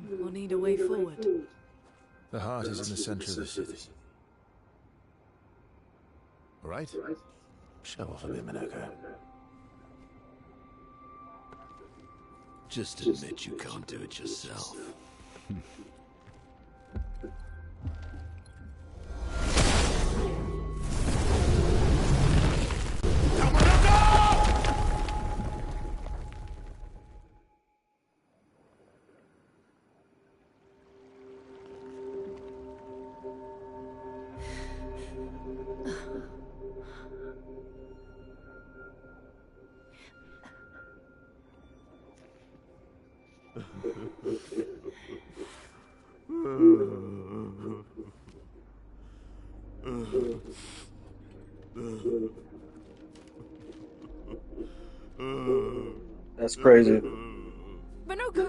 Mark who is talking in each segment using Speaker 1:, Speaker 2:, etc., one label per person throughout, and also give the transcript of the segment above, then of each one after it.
Speaker 1: We'll need a way forward.
Speaker 2: The heart is in the center of the city. All right? Show off a bit, Minoko.
Speaker 3: Just admit you can't do it yourself.
Speaker 4: That's crazy.
Speaker 1: Minoko!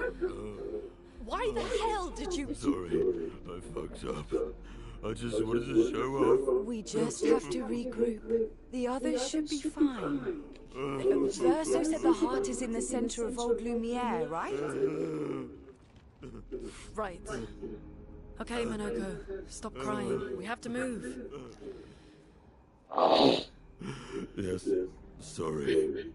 Speaker 1: Why the hell did you...
Speaker 3: Sorry, I fucked up. I just wanted to show off.
Speaker 1: We just have to regroup. The others should be fine. Verso said the heart is in the center of old Lumiere, right? Right. Okay, Minoko, stop crying. We have to move.
Speaker 3: Yes, sorry.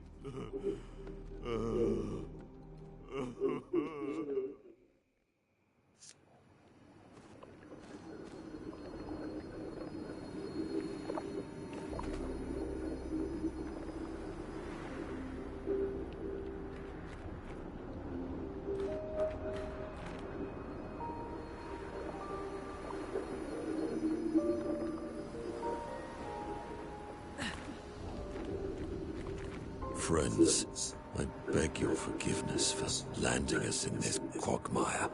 Speaker 3: Friends, I beg your forgiveness for landing us in this quagmire.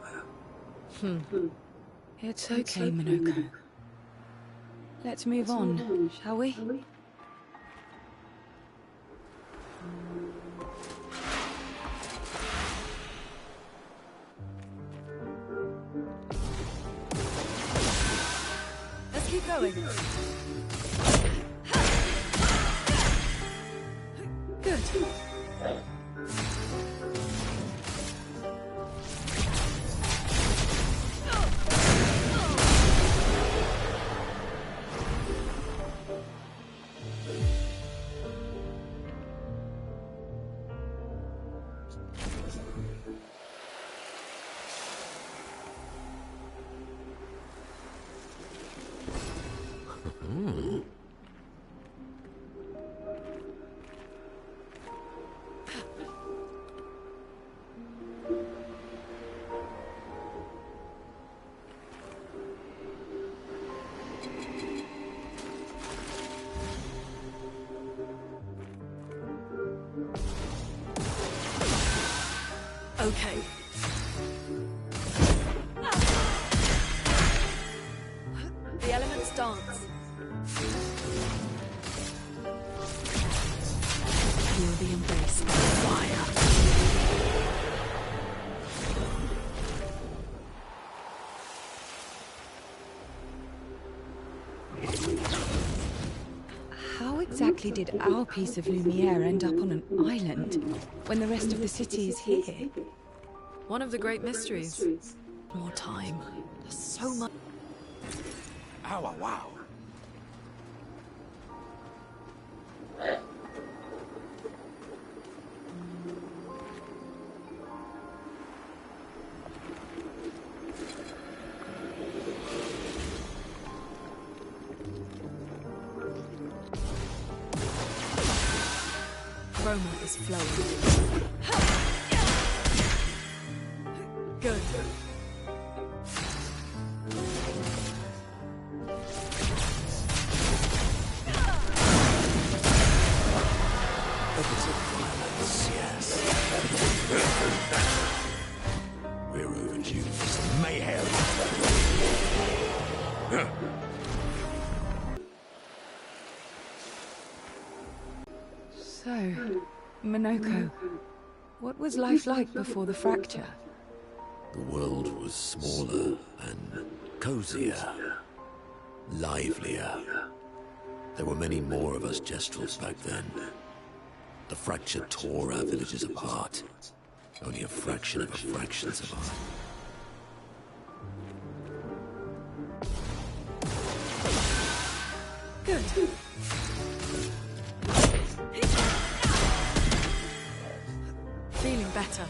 Speaker 1: It's okay, Minoko. Let's move on, shall we? Let's keep going. Good. Okay. The elements dance. Feel the embrace of fire. How exactly did our piece of Lumiere end up on an island when the rest of the city is here? One of the great mysteries. More time. There's so much.
Speaker 2: Ow, wow.
Speaker 1: Aroma is flowing. Good.
Speaker 3: Yes. We're overdue for some mayhem.
Speaker 1: So So, Minoko, what was life like before the fracture?
Speaker 3: The world was smaller and cozier, livelier. There were many more of us Gestrels back then. The fracture tore our villages apart. Only a fraction of a fraction survived.
Speaker 1: Good. Feeling better.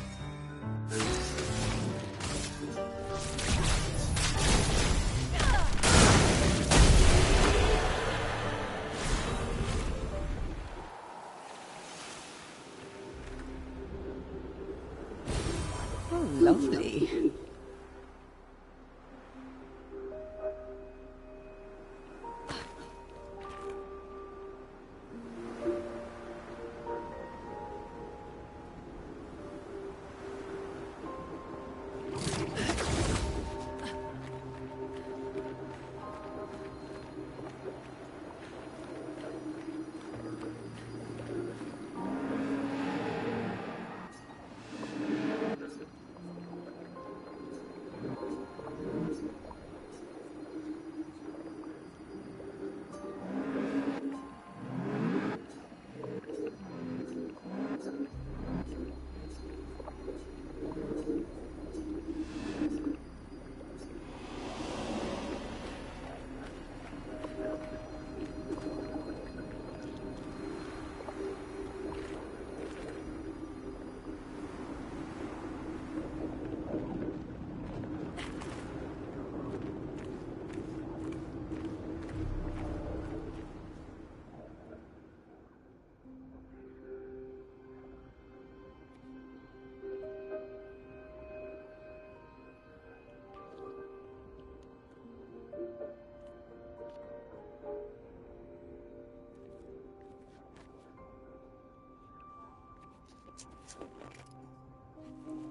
Speaker 1: Oh, lovely.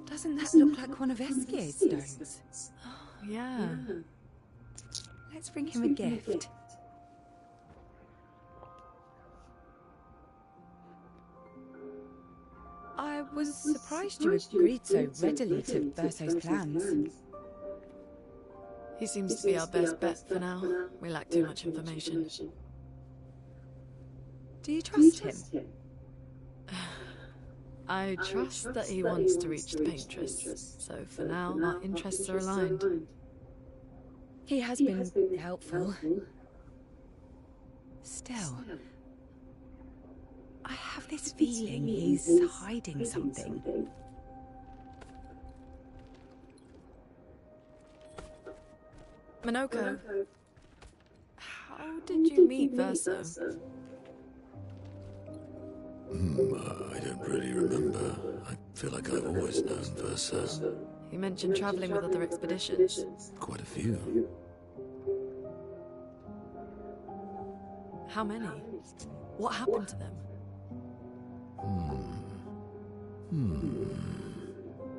Speaker 1: Doesn't that look like one of Eskier's stones? Oh, yeah. Let's bring him a gift. I was surprised you agreed so readily to Verso's plans.
Speaker 5: He seems to be our best bet for now. We lack too much information.
Speaker 1: Do you trust him?
Speaker 5: I trust that he wants to reach the Paintress, so for now our interests are aligned.
Speaker 1: He has been helpful. Still, I have this feeling he's hiding something.
Speaker 5: Minoko, how did you meet Verso?
Speaker 3: I don't really remember. I feel like I've always known Verso.
Speaker 5: You mentioned traveling with other expeditions.
Speaker 3: Quite a few.
Speaker 5: How many? What happened to them?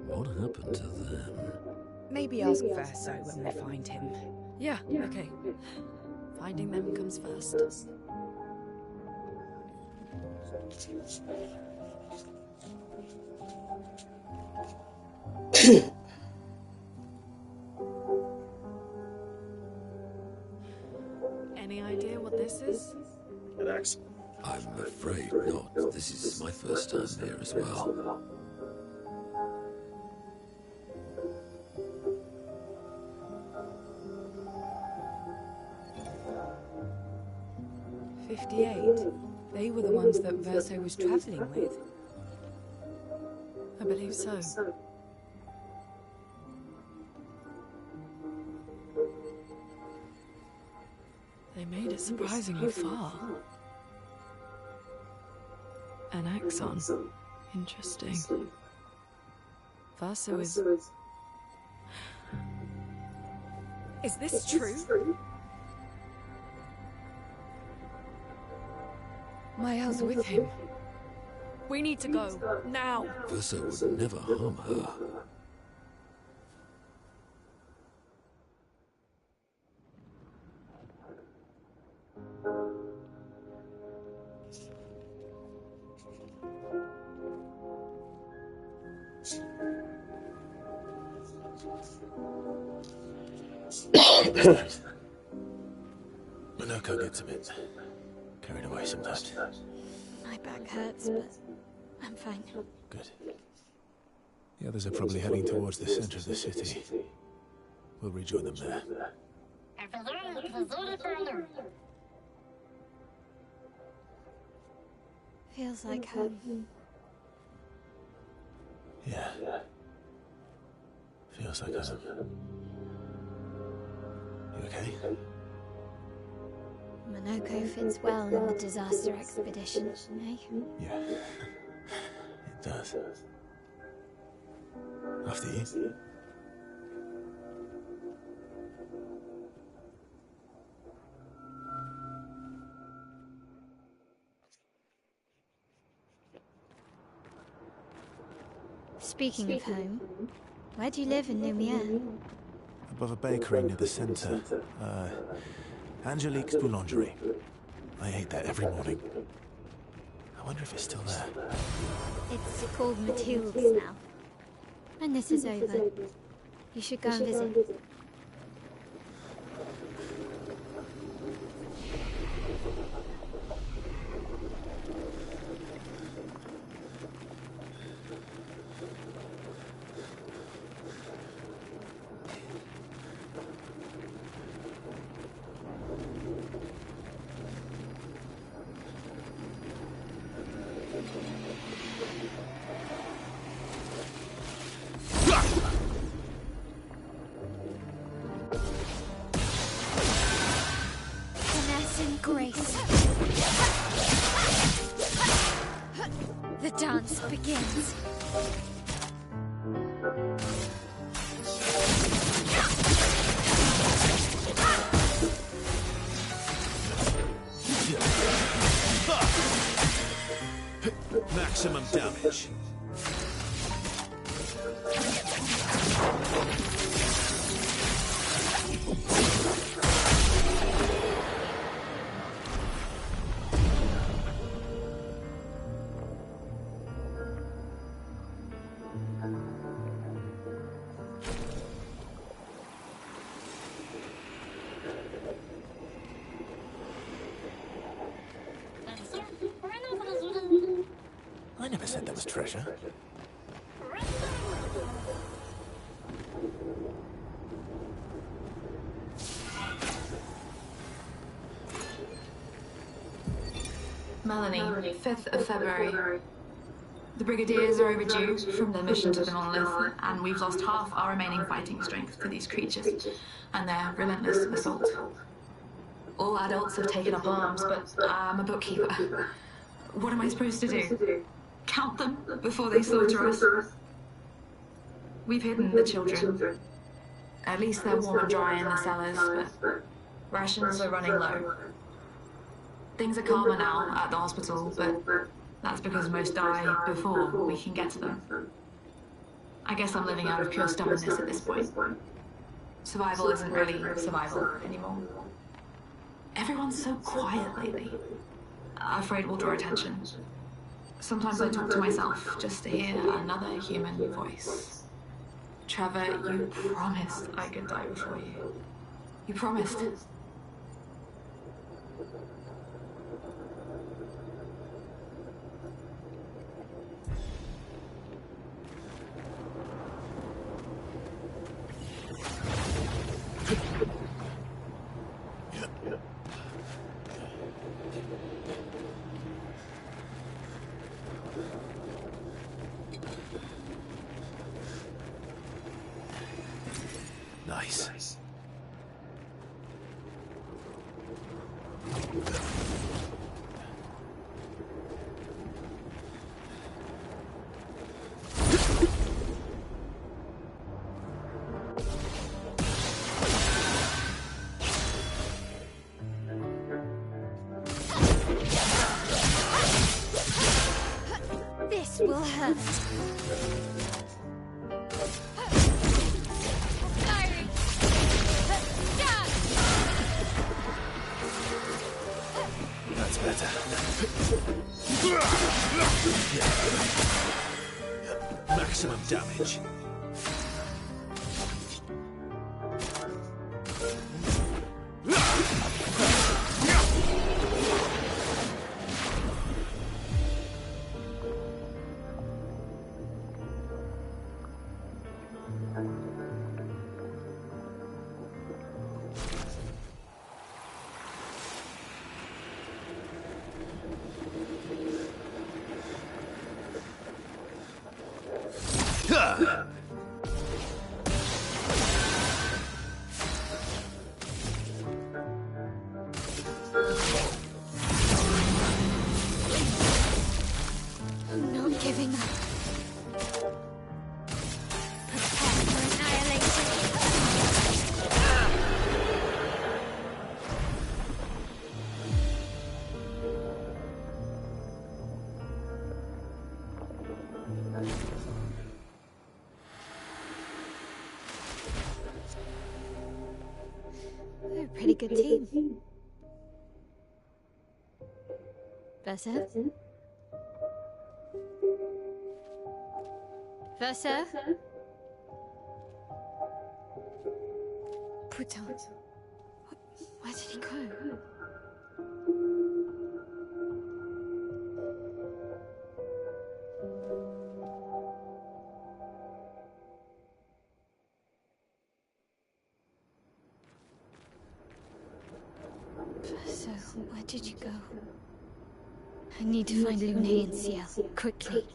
Speaker 3: What happened to them?
Speaker 1: Maybe ask Verso when we find him.
Speaker 5: Yeah, okay. Finding them comes first. Any idea what this is?
Speaker 4: An axe.
Speaker 3: I'm afraid not. This is my first time here as well.
Speaker 1: They were the ones that Verso was traveling with.
Speaker 5: I believe so. They made it surprisingly far. An axon. Interesting. Verso is...
Speaker 1: Is this true? Mael's with him.
Speaker 5: We need to go, now!
Speaker 3: Verso would never harm her.
Speaker 2: Minoko gets a bit carried away sometimes.
Speaker 6: My back hurts, but I'm fine.
Speaker 2: Good. The others are probably heading towards the center of the city. We'll rejoin them there.
Speaker 6: Feels like home.
Speaker 2: Yeah. Feels like home. You okay?
Speaker 6: Minoko fits well in the disaster expedition, eh?
Speaker 2: Yeah. It does. After you.
Speaker 6: Speaking of home, where do you live in Lumiere?
Speaker 2: Above a bakery near the center. Angelique's Boulangerie. I ate there every morning. I wonder if it's still there.
Speaker 6: It's called Mathilde's now. When this is over, you should go and visit. Grace. The dance begins.
Speaker 2: Maximum damage. I never said there was treasure.
Speaker 1: Melanie, 5th of February. The Brigadiers are overdue from their mission to the Monolith, and we've lost half our remaining fighting strength to these creatures and their relentless assault. All adults have taken up arms, but I'm a bookkeeper. What am I supposed to do? Count them before they slaughter us? We've hidden the children. At least they're warm and dry in the cellars, but rations are running low. Things are calmer now at the hospital, but that's because most die before we can get to them. I guess I'm living out of pure stubbornness at this point. Survival isn't really survival anymore. Everyone's so quiet lately. Afraid we'll draw attention. Sometimes I talk to myself just to hear another human voice. Trevor, you promised I could die before you. You promised.
Speaker 2: Nice.
Speaker 6: This will hurt.
Speaker 2: That's better. Maximum damage.
Speaker 6: I'm not giving up. Prepare for annihilation. We're a pretty good team. Versa? Versa? Putain. Where did he go? Versa, where did you go? I need to find Lune and Ciel, quickly.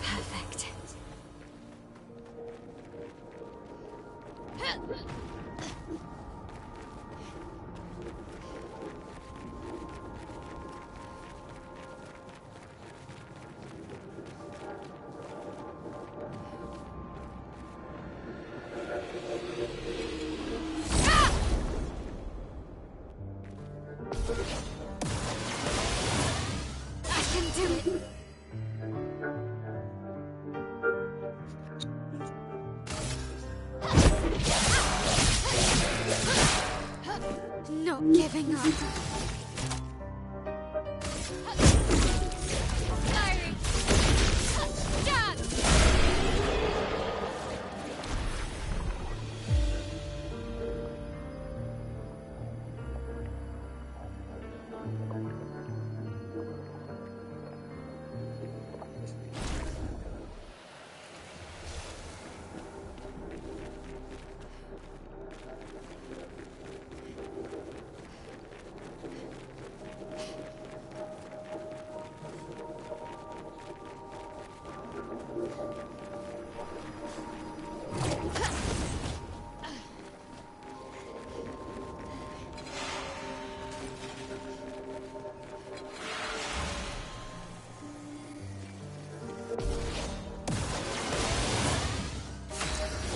Speaker 6: Perfect. I can do it. Not giving up. Firing. Done.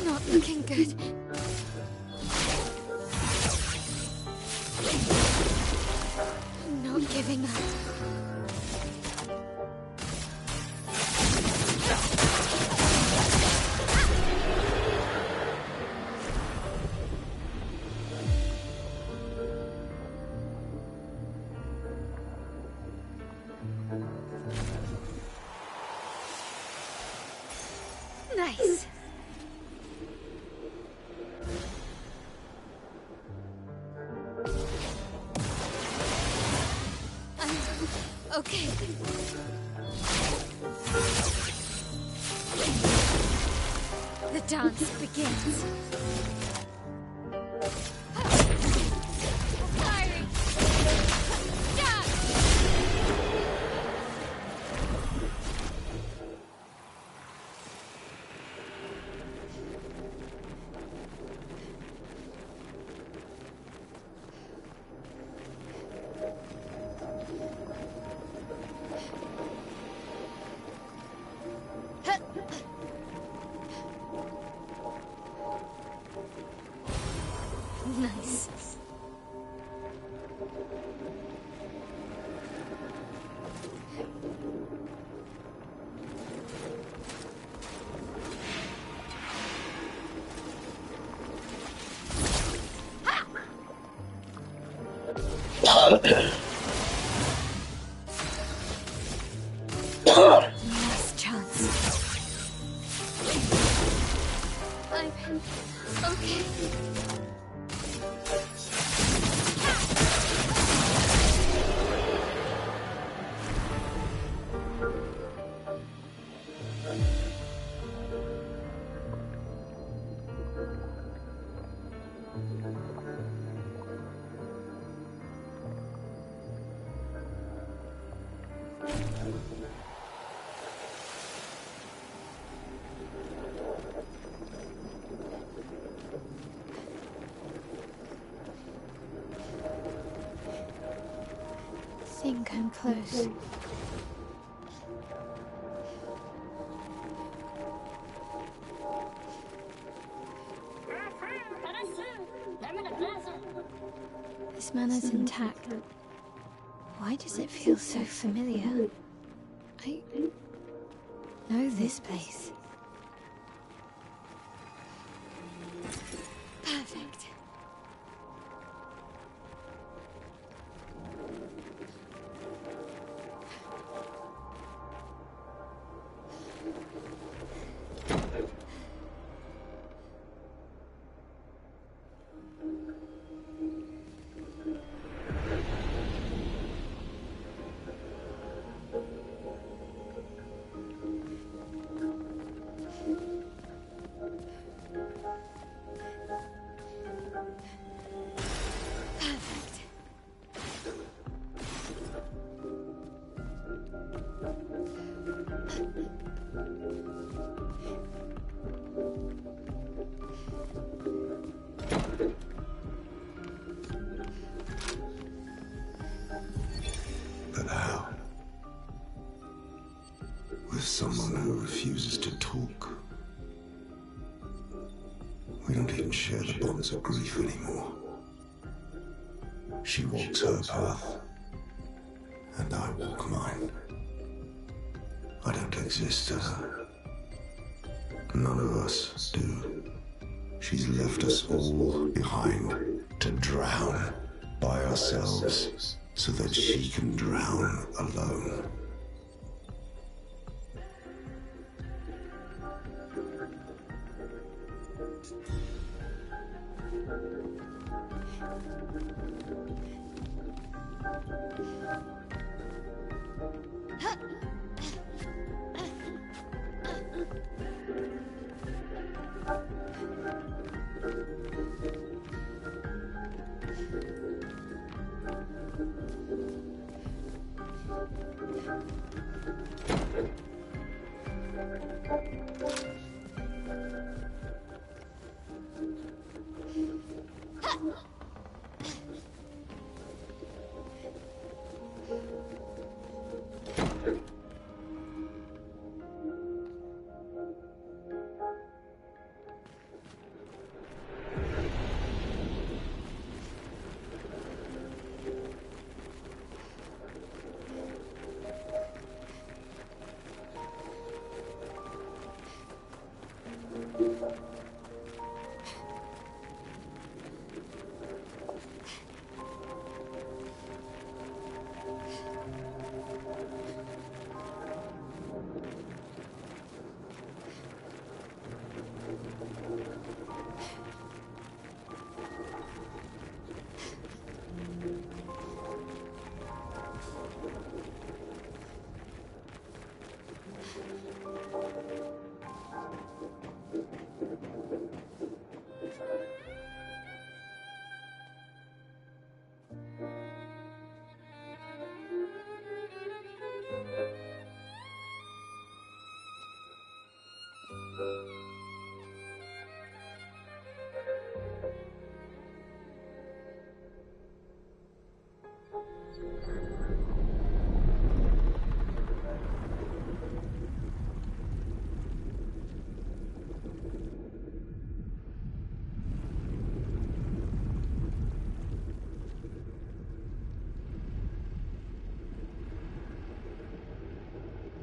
Speaker 6: Not looking good. Not giving up. Nice. Okay. The dance begins. Firing. Done. Nice. Last chance. I'm okay. close. This manor's intact. Why does it feel so familiar? I know this place. Perfect.
Speaker 7: But how? With someone who refuses to talk. We don't even share the bonds of grief anymore. She walks her path, and I walk mine. I don't exist to her. None of us do. She's left us all behind to drown by ourselves so that she can drown alone.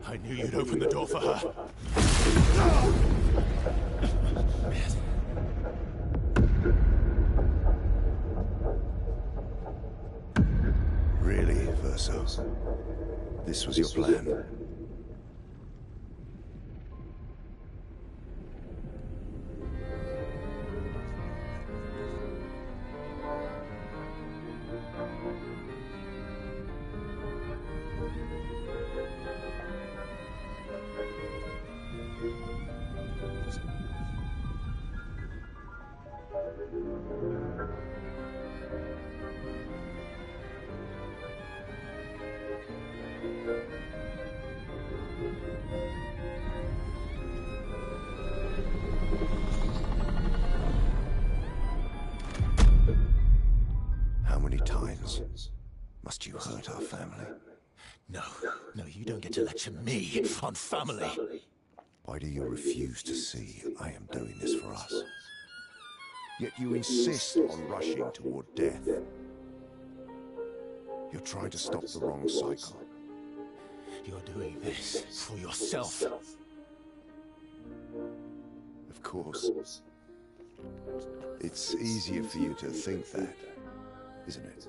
Speaker 2: I knew you'd open the door for her.
Speaker 7: Really, Verso? This was your plan? How many times must you hurt our family?
Speaker 2: No, no, you don't get to lecture me on family.
Speaker 7: Why do you refuse to see I am doing this for us? Yet you insist on rushing toward death. You're trying to stop the wrong cycle.
Speaker 2: You're doing this for yourself.
Speaker 7: Of course. It's easier for you to think that, isn't it?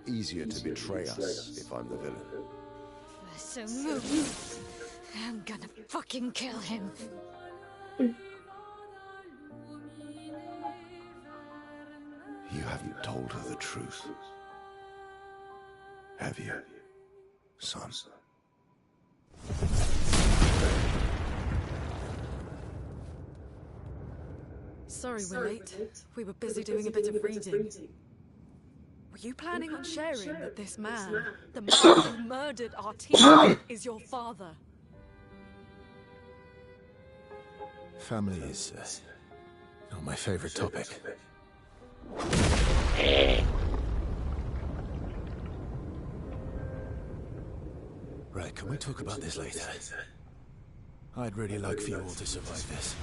Speaker 7: Easier to betray us if I'm the villain.
Speaker 6: So move. I'm gonna fucking kill him.
Speaker 7: You haven't told her the truth. Have you, son?
Speaker 5: Sorry we're late. We were busy doing a bit of reading. Were you planning on sharing that this man, the man who murdered our team, is your father?
Speaker 2: Family is not my favorite topic. Right, can we talk about this later? I'd really like for you all to survive this.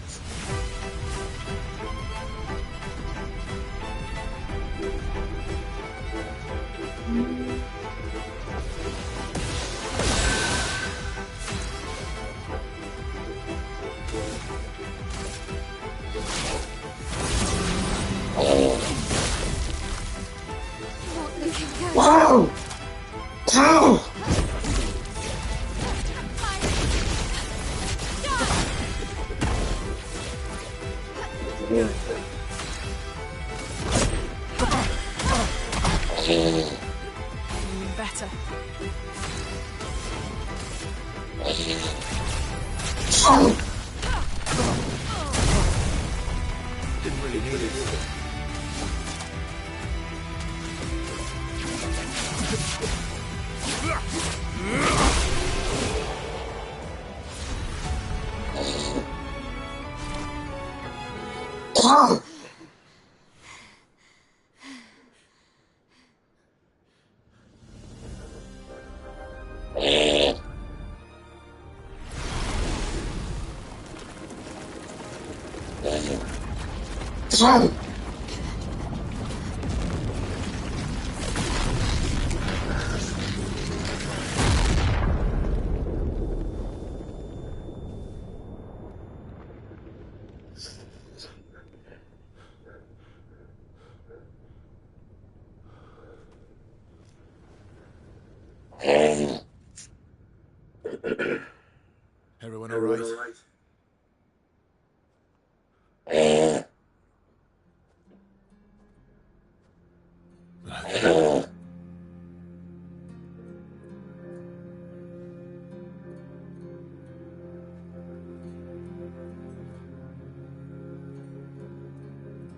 Speaker 4: Wow! Ow!
Speaker 5: Better.
Speaker 2: Didn't really need it. Everyone all right?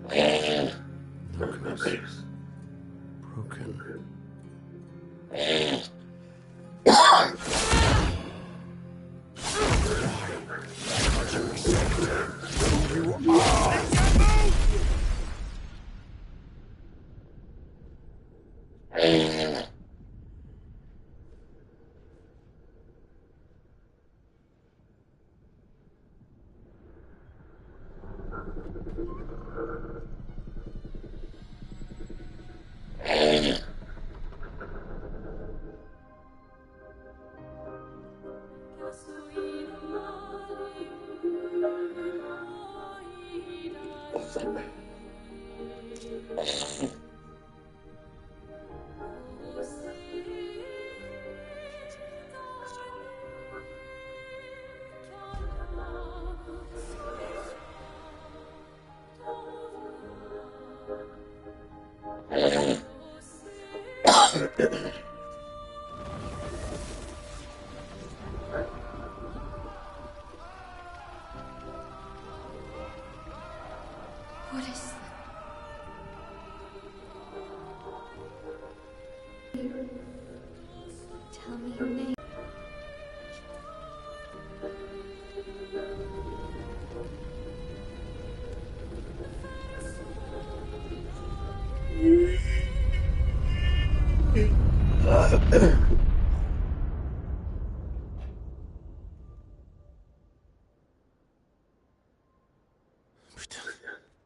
Speaker 2: Okay.
Speaker 7: Focus. Broken.
Speaker 6: What is that? Tell me your name.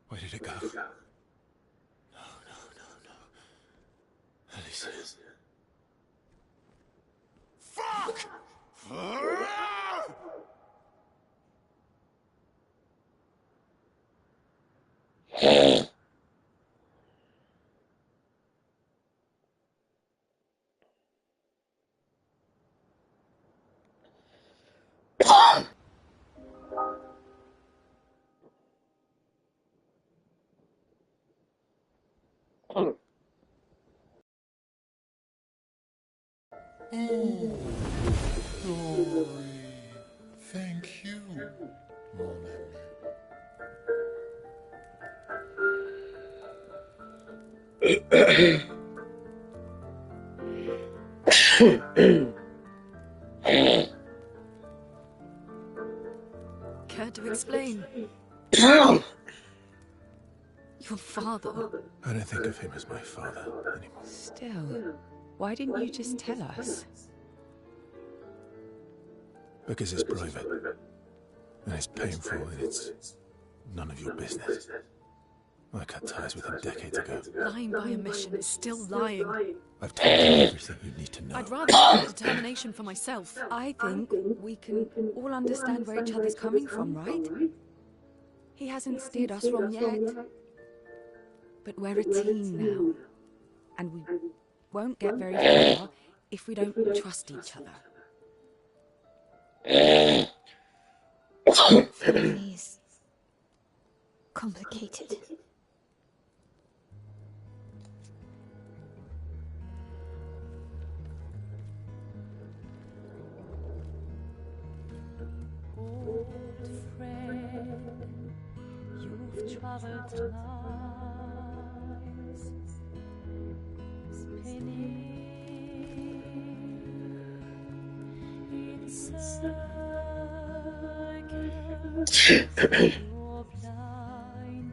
Speaker 2: Where did it go? No. Alicia. Fuck!
Speaker 8: Thank you, mon
Speaker 5: Care to explain? Your father.
Speaker 2: I don't think of him as my father anymore.
Speaker 1: Still, why didn't you just tell us?
Speaker 2: Because it's private. And it's painful and it's none of your business. I cut ties with him decades ago.
Speaker 5: Lying by omission is still lying.
Speaker 2: I've told you everything you need to know.
Speaker 5: I'd rather have the determination for myself.
Speaker 1: I think we can all understand where each other's coming from, right? He hasn't steered us wrong yet. But we're a team now. And we won't get very far if we don't trust each other.
Speaker 6: Family is complicated.
Speaker 9: Old friend, you've traveled times, spinning in circles, your blind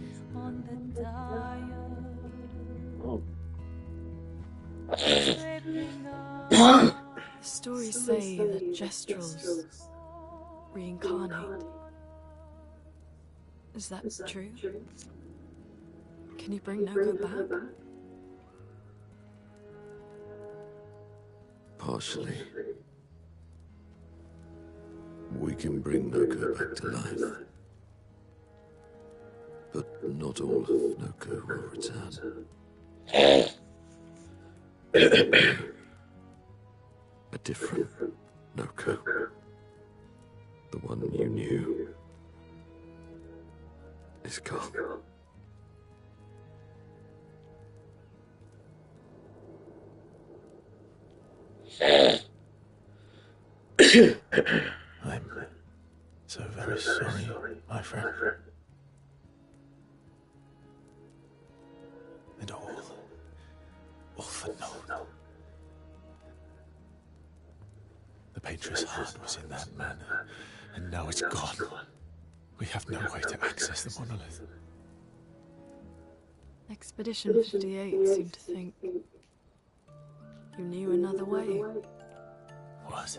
Speaker 9: eyes on the dial.
Speaker 5: The stories say that Gestrels reincarnate. Is that true? Can you bring Noko back?
Speaker 3: Partially. We can bring Noko back to life. But not all of Noko will return. A different Noko. The one you knew is gone.
Speaker 2: I'm so very sorry, my friend. And all for no. The Patriot's heart was in that man, and now it's gone. We have no way to access the monolith.
Speaker 5: Expedition 58 seemed to think you knew another way.
Speaker 2: What?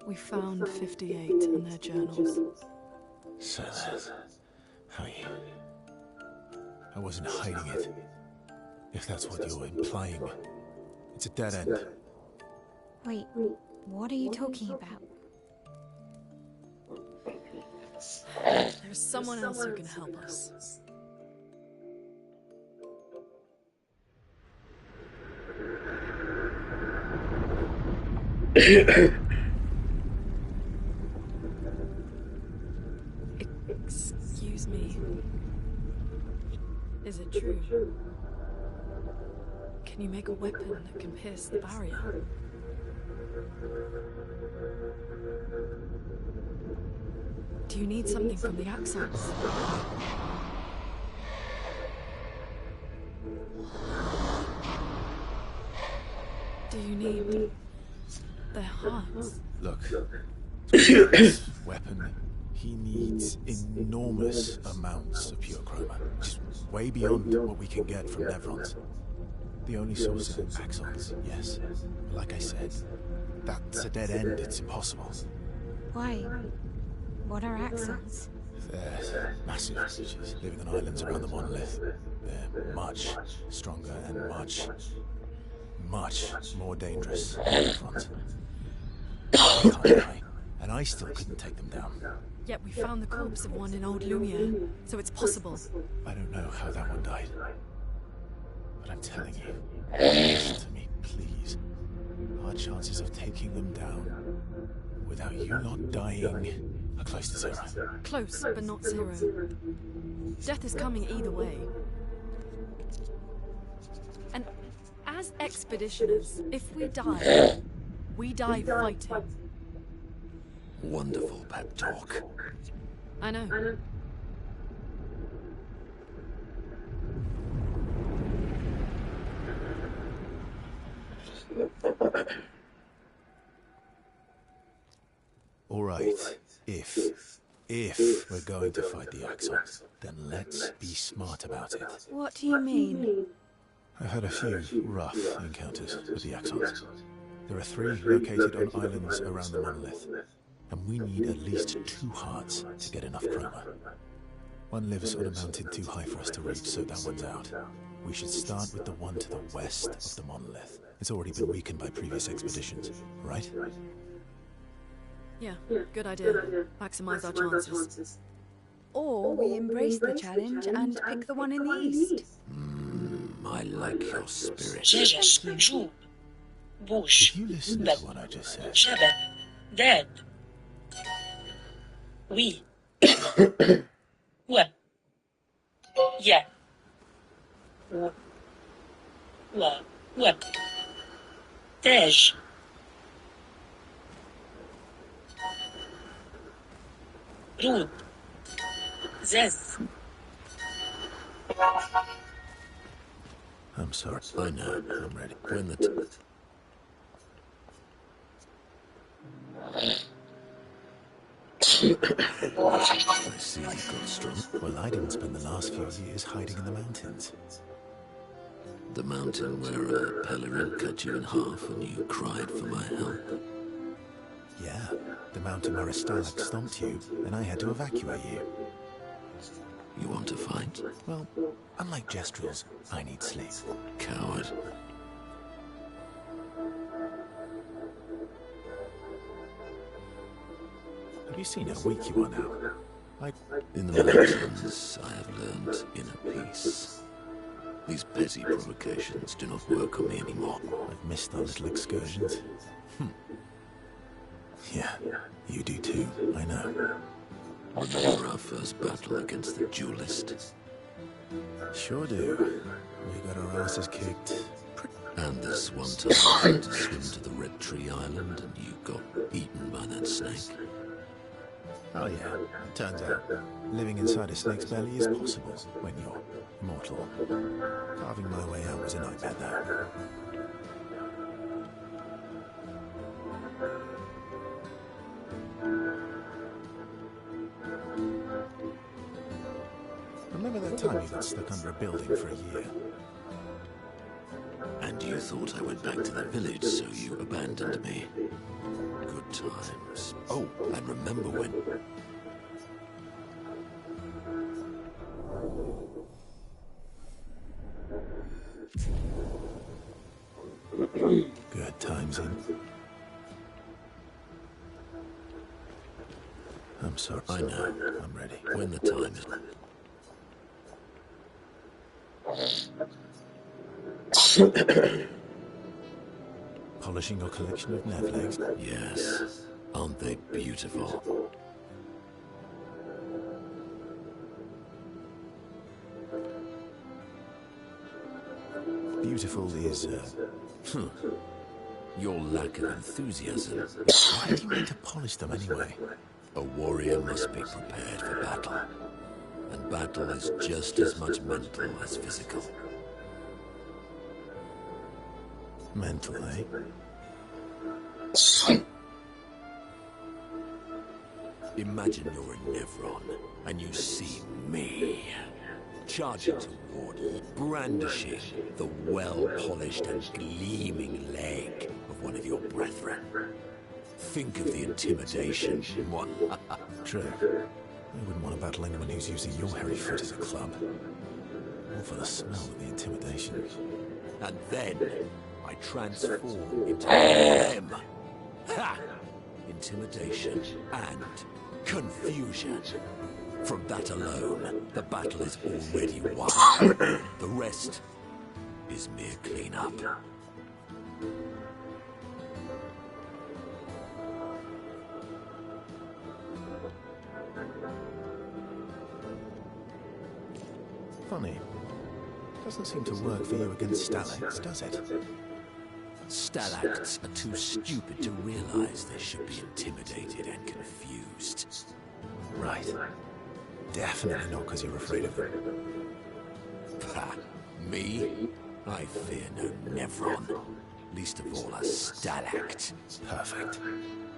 Speaker 5: We found 58 in their journals.
Speaker 2: So that's how you... I wasn't hiding it. If that's what you're implying. It's a dead end.
Speaker 6: Wait, what are you talking about?
Speaker 5: There's someone else who can help us. Excuse me. Is it true? Can you make a weapon that can pierce the barrier? Do you need something from the Axons? Do you need their hearts?
Speaker 2: Look, to make this weapon, he needs enormous amounts of pure chroma. Just way beyond what we can get from Nevrons. The only source is Axons, yes. Like I said, that's a dead end, it's impossible.
Speaker 6: Why? What are axons?
Speaker 2: They're massive creatures living on islands around the monolith. They're much stronger and much more dangerous than the front. They can't die, and I still couldn't take them down.
Speaker 5: Yet we found the corpse of one in old Lumiere, so it's possible.
Speaker 2: I don't know how that one died, but I'm telling you, listen to me, please. Our chances of taking them down without you not dying are close to zero.
Speaker 5: Close, but not zero. Death is coming either way. And as expeditioners, if we die fighting.
Speaker 3: Wonderful pep talk.
Speaker 5: I know.
Speaker 2: All right, if we're going to fight the Axons, then let's be smart about it.
Speaker 1: What do you mean?
Speaker 2: I've had a few rough encounters with the Axons. There are 3 located on islands around the monolith, and we need at least 2 hearts to get enough chroma. One lives on a mountain too high for us to reach, so that one's out. We should start with the one to the west of the monolith. It's already been weakened by previous expeditions, right?
Speaker 5: Yeah, good idea. Maximize our chances.
Speaker 1: Or we embrace the challenge and pick the one in the east.
Speaker 3: I like your spirit.
Speaker 2: Did you listen to what I just said?
Speaker 10: Dead. Oui. Ouais. Yeah. Ouais. Tej. Rud. Zez.
Speaker 2: I'm sorry.
Speaker 3: I know. I'm ready. When the I see you got strong.
Speaker 2: Well, I didn't spend the last few years hiding in the mountains.
Speaker 3: The mountain where Pelerin cut you in half and you cried for my help.
Speaker 2: Yeah, the mountain where a Stalag stomped you, and I had to evacuate you.
Speaker 3: You want to fight?
Speaker 2: Well, unlike Gestrels, I need sleep.
Speaker 3: Coward.
Speaker 2: Have you seen how weak you are now?
Speaker 3: In the mountains, I have learned inner peace. These petty provocations do not work on me anymore.
Speaker 2: I've missed our little excursions. Yeah, you do too, I know.
Speaker 3: Remember our first battle against the duelist?
Speaker 2: Sure do. We got our asses kicked.
Speaker 3: And this one time I had to swim to the Red Tree Island and you got eaten by that snake.
Speaker 2: Oh yeah, turns out living inside a snake's belly is possible when you're mortal. Carving my way out was a nightmare though. Remember that time you got stuck under a building for a year?
Speaker 3: And you thought I went back to the village, so you abandoned me. Good times. Oh, and remember when...
Speaker 2: Good times in. I'm sorry.
Speaker 3: I know.
Speaker 2: I'm ready.
Speaker 3: When the time is...
Speaker 2: Polishing your collection of Nevlegs?
Speaker 3: Yes. Aren't they beautiful?
Speaker 2: Beautiful is,
Speaker 3: Your lack of enthusiasm.
Speaker 2: Why do you need to polish them anyway?
Speaker 3: A warrior must be prepared for battle. And battle is just as much mental as physical.
Speaker 2: Mental, eh?
Speaker 3: Imagine you're in Nevron, and you see me, charging toward you, brandishing the well-polished and gleaming leg of one of your brethren. think of the intimidation. What?
Speaker 2: True. I wouldn't want to battle anyone who's using your hairy foot as a club. All for the smell of the intimidation.
Speaker 3: And then I transform into them. Ha! Intimidation and confusion. From that alone, the battle is already won. The rest is mere cleanup.
Speaker 2: Funny. Doesn't seem to work for you against stalacts, does it?
Speaker 3: Stalacts are too stupid to realize they should be intimidated and confused.
Speaker 2: Right. Definitely not because you're afraid of them.
Speaker 3: Ha! Me? I fear no Nevron. Least of all a stalact.
Speaker 2: Perfect.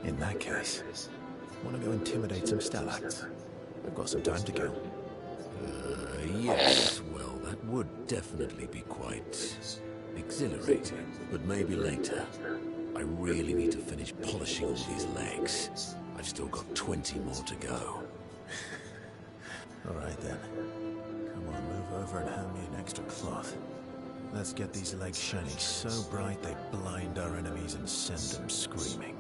Speaker 2: In that case, want to go intimidate some stalacts? I've got some time to kill.
Speaker 3: Yes, well, that would definitely be quite exhilarating. But maybe later. I really need to finish polishing all these legs. I've still got 20 more to go.
Speaker 2: All right then. Come on, move over and hand me an extra cloth. Let's get these legs shining so bright they blind our enemies and send them screaming.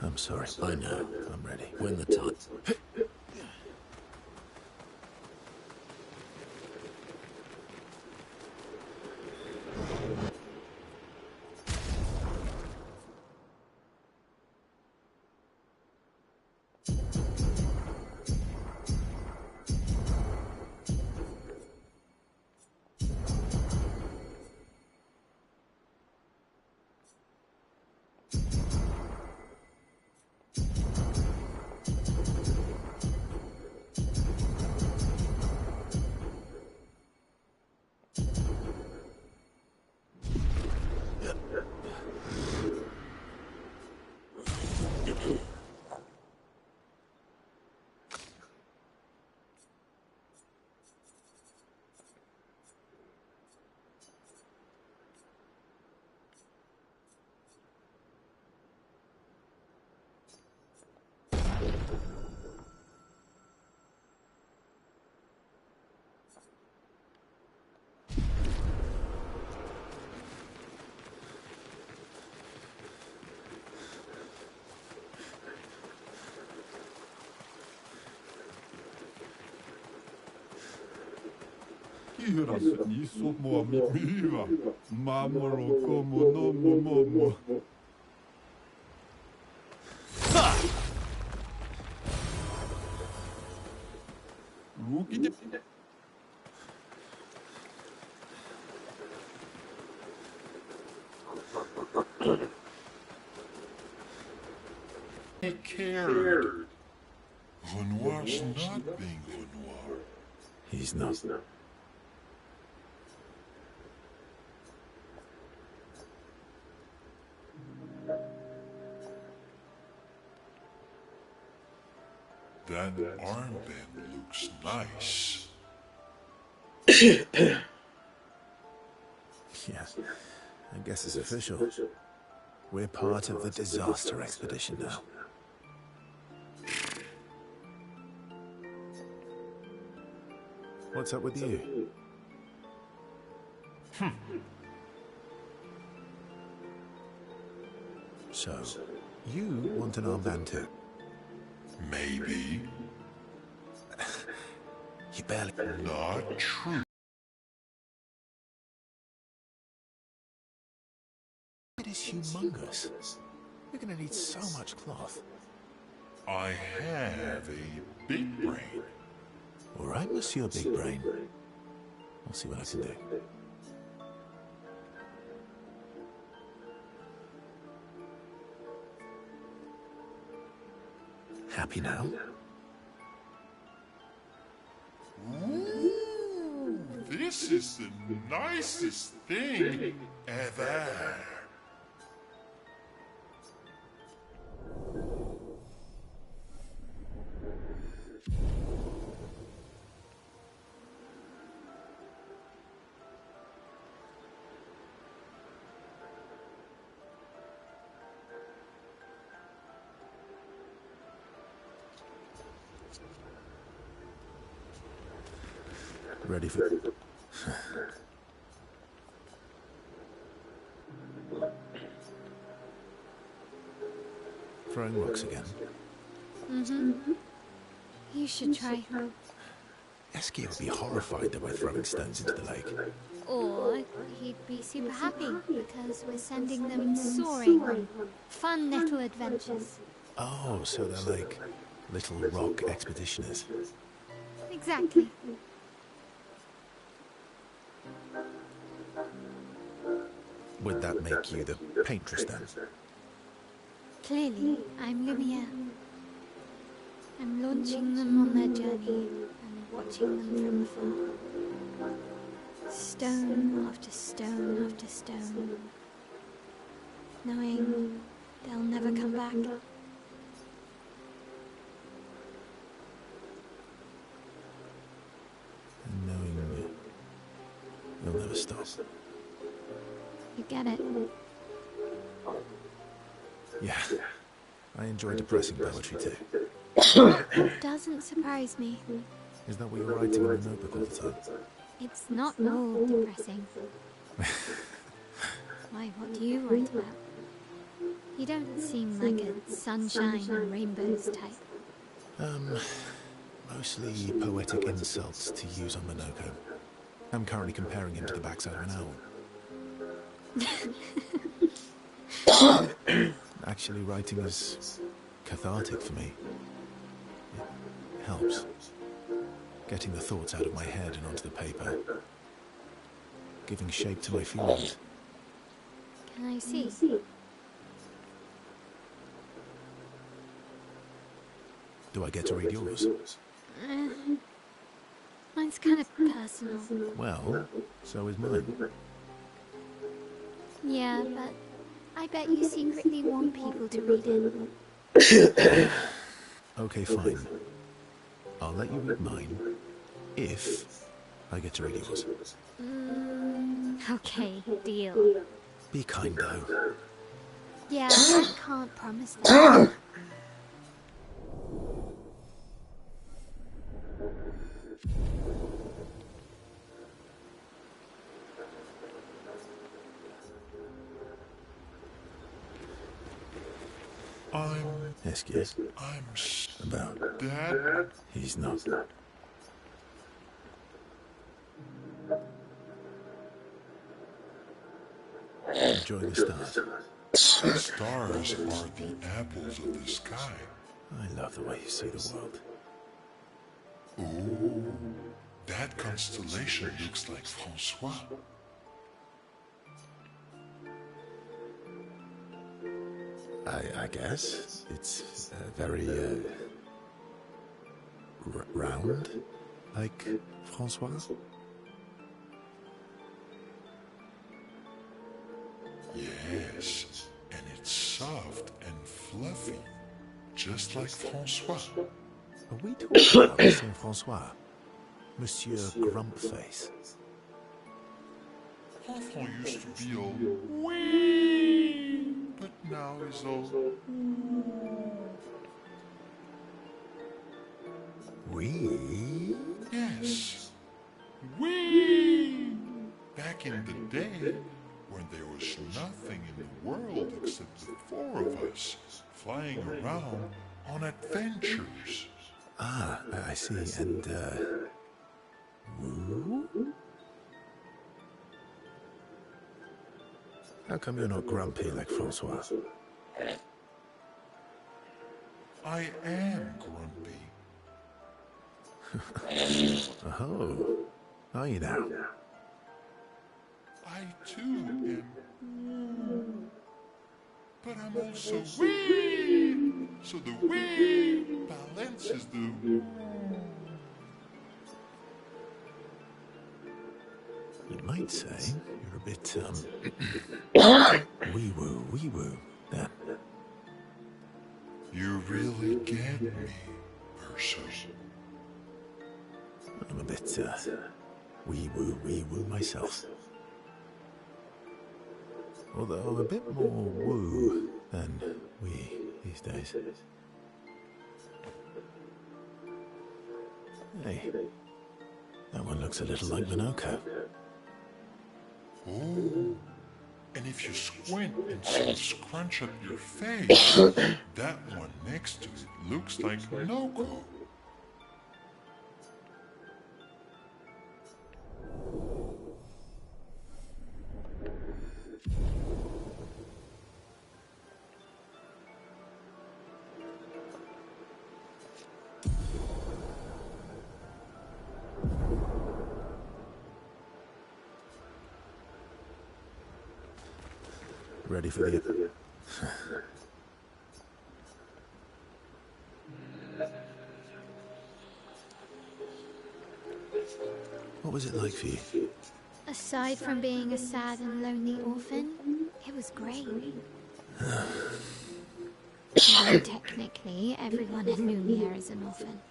Speaker 2: I'm sorry.
Speaker 3: I know.
Speaker 2: I'm ready.
Speaker 3: When the time...
Speaker 8: Isso moamiva, mamoro como no momo. I cared. Renoir's not being Renoir.
Speaker 2: He's not.
Speaker 8: That armband looks nice.
Speaker 2: Yeah, I guess it's official. We're part of the disaster expedition now. What's up with you? So, you want an armband too?
Speaker 8: Maybe.
Speaker 2: You barely...
Speaker 8: Not true.
Speaker 2: It is humongous. You're gonna need so much cloth.
Speaker 8: I have a big brain.
Speaker 2: All right, Monsieur Big Brain. I'll see what I can do. Happy now?
Speaker 8: Ooh, this is the nicest thing ever.
Speaker 2: Ready for... Throwing rocks again.
Speaker 6: Mm-hmm. You should try.
Speaker 2: Esky would be horrified that we're throwing stones into the lake.
Speaker 6: Or he'd be super happy because we're sending them soaring on fun little adventures.
Speaker 2: Oh, so they're like little rock expeditioners.
Speaker 6: Exactly.
Speaker 2: Would that make you the paintress then?
Speaker 6: Clearly, I'm Lumiere. I'm launching them on their journey and watching them from afar. Stone after stone after stone. Knowing they'll never come back.
Speaker 2: And knowing you'll never stop.
Speaker 6: You get it?
Speaker 2: Yeah. I enjoy depressing poetry too.
Speaker 6: It doesn't surprise me.
Speaker 2: Is that what you're writing in the notebook all the time?
Speaker 6: It's not all depressing. Why, what do you write about? You don't seem like a sunshine and rainbows type.
Speaker 2: Mostly poetic insults to use on Minoko. I'm currently comparing him to the backside of an owl. Actually, writing is cathartic for me. It helps. Getting the thoughts out of my head and onto the paper. Giving shape to my feelings.
Speaker 6: Can I see?
Speaker 2: Do I get to read yours?
Speaker 6: Mine's kind of personal.
Speaker 2: Well, so is mine.
Speaker 6: Yeah, but I bet you secretly want people to read it.
Speaker 2: Okay, fine. I'll let you read mine, if I get to read yours.
Speaker 6: Okay, deal.
Speaker 2: Be kind, though.
Speaker 6: Yeah, I can't promise that.
Speaker 2: Excuse.
Speaker 8: I'm
Speaker 2: About.
Speaker 8: Dad?
Speaker 2: He's not. Enjoying the stars.
Speaker 8: The stars are the apples of the sky.
Speaker 2: I love the way you see the world.
Speaker 8: Oh, that constellation looks like Francois.
Speaker 2: I guess. It's very, round, like Francois?
Speaker 8: Yes, and it's soft and fluffy, just like Francois.
Speaker 2: Are we talking about the same Francois? Monsieur Grumpface.
Speaker 8: Enfant used to be all wee, but now he's all
Speaker 2: We?
Speaker 8: yes, wee. Back in the day, when there was nothing in the world except the four of us flying around on adventures.
Speaker 2: Ah, I see. And, woo? How come you're not grumpy like Francois?
Speaker 8: I am grumpy.
Speaker 2: Oh, are you now?
Speaker 8: I too am, but I'm also wee. So the wee balances the.
Speaker 2: You might say you're a bit, wee-woo, then.
Speaker 8: You really get me, Ursus.
Speaker 2: I'm a bit, wee-woo myself. Although I'm a bit more woo than we these days. Hey, That one looks a little like Minoko.
Speaker 8: Oh, and if you squint and sort of scrunch up your face, that one next to it looks like Minoko.
Speaker 2: Ready for the... What was it like for you?
Speaker 6: Aside from being a sad and lonely orphan, it was great. Although technically, everyone in Lumiere is an orphan.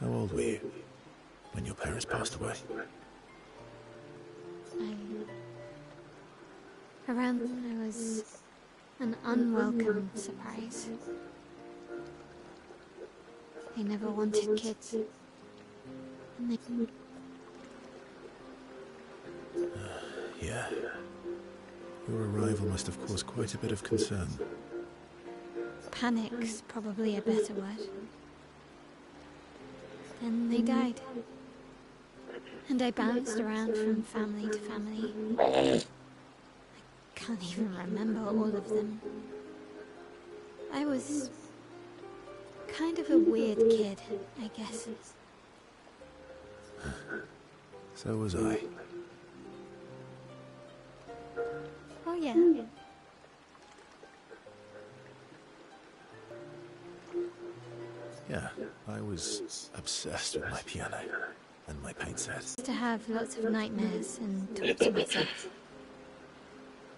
Speaker 2: How old were you when your parents passed away?
Speaker 6: I was an unwelcome surprise. They never wanted kids. And they...
Speaker 2: Yeah. Your arrival must have caused quite a bit of concern.
Speaker 6: Panic's probably a better word. Then they died. And I bounced around from family to family. I can't even remember all of them. I was kind of a weird kid, I guess.
Speaker 2: So was I.
Speaker 6: Oh yeah.
Speaker 2: Yeah, I was obsessed with my piano and my paint set.
Speaker 6: To have lots of nightmares and talk to myself.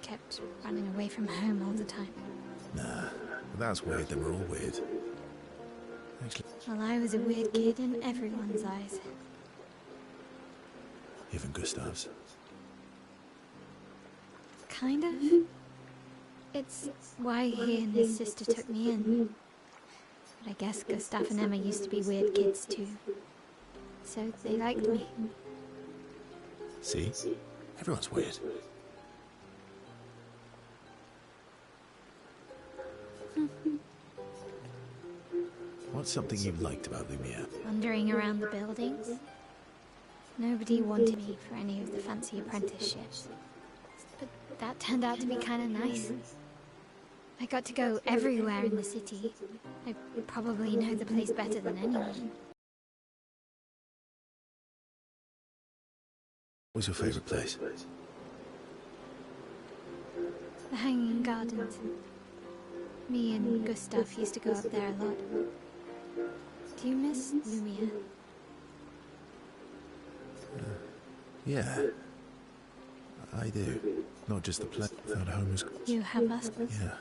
Speaker 6: Kept running away from home all the time.
Speaker 2: Nah, that's weird, then we're all weird. Actually,
Speaker 6: Well, I was a weird kid in everyone's eyes.
Speaker 2: even Gustav's.
Speaker 6: Kind of. It's why he and his sister took me in. But I guess Gustav and Emma used to be weird kids too. So they liked me.
Speaker 2: See? Everyone's weird. What's something you liked about Lumiere?
Speaker 6: Wandering around the buildings. Nobody wanted me for any of the fancy apprenticeships. But that turned out to be kind of nice. I got to go everywhere in the city. I probably know the place better than anyone.
Speaker 2: What was your favorite place?
Speaker 6: The Hanging Gardens. Me and Gustav used to go up there a lot. Do you miss Lumiere?
Speaker 2: Yeah. I do. Not just the place. Thought home was...
Speaker 6: You have us?
Speaker 2: Yeah.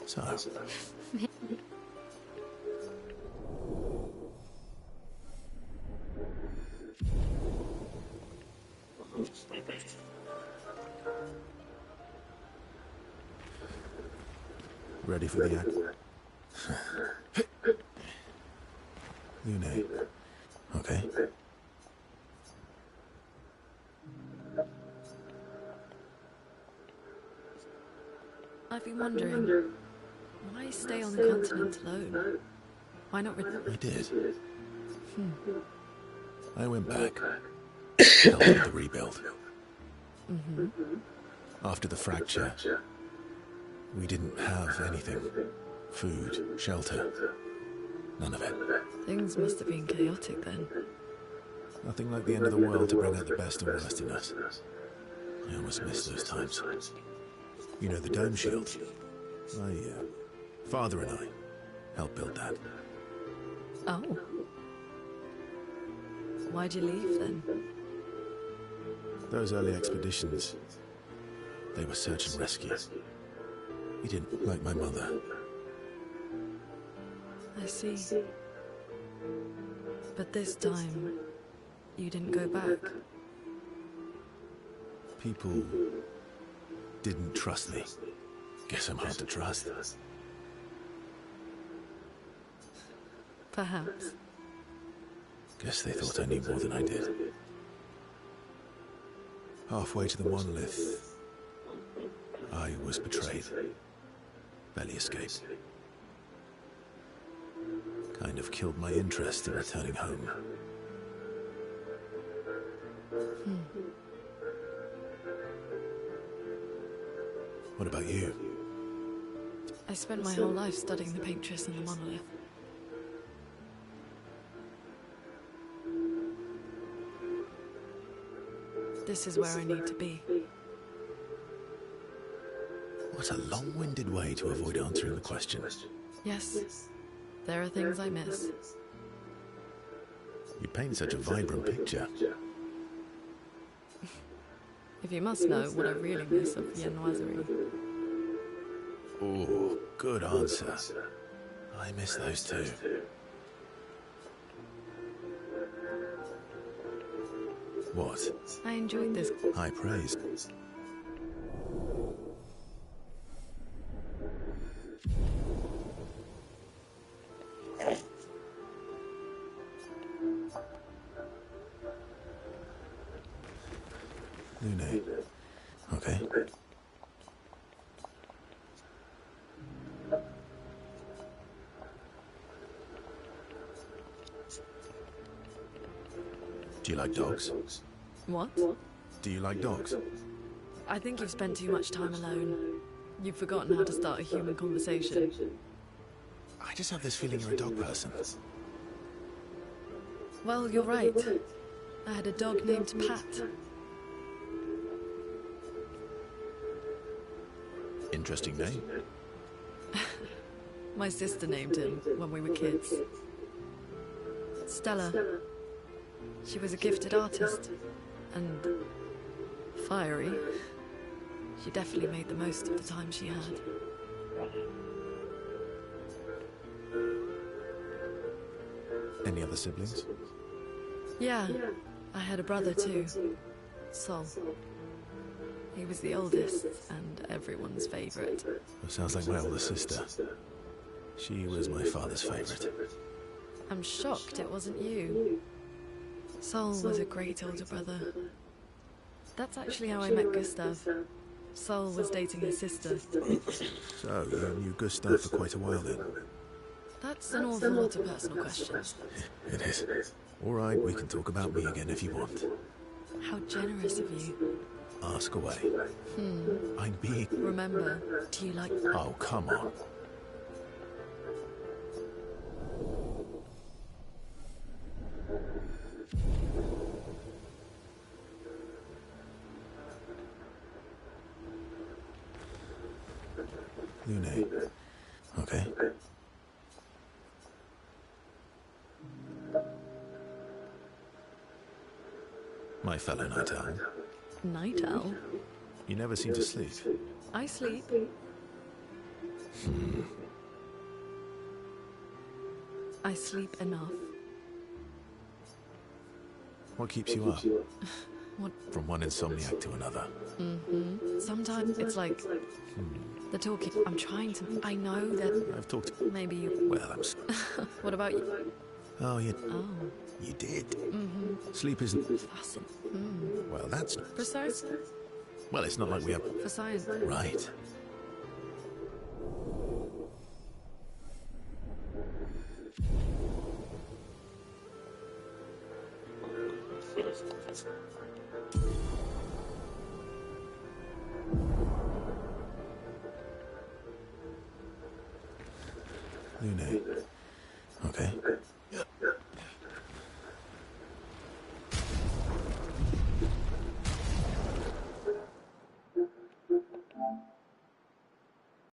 Speaker 2: So... Ready for the act? Lune. Okay.
Speaker 1: I've been wondering, why stay on the continent alone? Why not
Speaker 2: I did. I went back. Helped with the rebuild. After the fracture, we didn't have anything. Food, shelter, none of it.
Speaker 1: Things must have been chaotic then.
Speaker 2: Nothing like the end of the world to bring out the best and worst in us. I almost miss those times. You know, the dome shield. My father and I helped build that.
Speaker 1: Oh. Why'd you leave then?
Speaker 2: Those early expeditions, they were search and rescue. We didn't like my mother.
Speaker 1: I see. But this time, you didn't go back.
Speaker 2: People didn't trust me. Guess I'm hard to trust.
Speaker 5: Perhaps.
Speaker 2: Guess they thought I knew more than I did. Halfway to the monolith, I was betrayed. Barely escaped. Kind of killed my interest in returning home. What about you?
Speaker 5: I spent my whole life studying the paintress and the monolith. This is where I need to be.
Speaker 2: What a long-winded way to avoid answering the question.
Speaker 5: Yes, there are things I miss.
Speaker 2: You paint such a vibrant picture.
Speaker 5: If you must know what I really miss of viennoiserie.
Speaker 2: Oh, good answer. I miss those too. What?
Speaker 5: I enjoyed this.
Speaker 2: High praise. Lune. Okay. Do you like dogs?
Speaker 5: What?
Speaker 2: Do you like dogs?
Speaker 5: I think you've spent too much time alone. You've forgotten how to start a human conversation.
Speaker 2: I just have this feeling you're a dog person.
Speaker 5: Well, you're right. I had a dog named Pat.
Speaker 2: Interesting name.
Speaker 5: My sister named him when we were kids. Stella. She was a gifted artist. And fiery. She definitely made the most of the time she had.
Speaker 2: Any other siblings?
Speaker 5: Yeah, I had a brother too. Sol. He was the oldest and everyone's favorite.
Speaker 2: That sounds like my older sister. She was my father's favorite.
Speaker 5: I'm shocked it wasn't you. Sol was a great older brother. That's actually how I met Gustav. Sol was dating his sister.
Speaker 2: So, you knew Gustav for quite a while then?
Speaker 5: That's an awful lot of personal questions.
Speaker 2: It is. All right, we can talk about me again if you want.
Speaker 5: How generous of you.
Speaker 2: Ask away. I'm being...
Speaker 5: Remember, do you like...
Speaker 2: Oh, come on. Lune. Okay. My fellow night owl.
Speaker 5: Night owl?
Speaker 2: You never seem to sleep.
Speaker 5: I sleep. I sleep enough.
Speaker 2: What keeps you up?
Speaker 5: What?
Speaker 2: From one insomniac to another.
Speaker 5: Sometimes it's like... The talking... I'm trying to... I know that...
Speaker 2: I've talked...
Speaker 5: Maybe you...
Speaker 2: Well, I'm...
Speaker 5: What about you?
Speaker 2: Oh, you...
Speaker 5: Oh.
Speaker 2: You did. Sleep isn't...
Speaker 5: Fascinating.
Speaker 2: Well, that's...
Speaker 5: Precisely.
Speaker 2: Well, it's not like we have...
Speaker 5: For science.
Speaker 2: Right. Lune. Okay.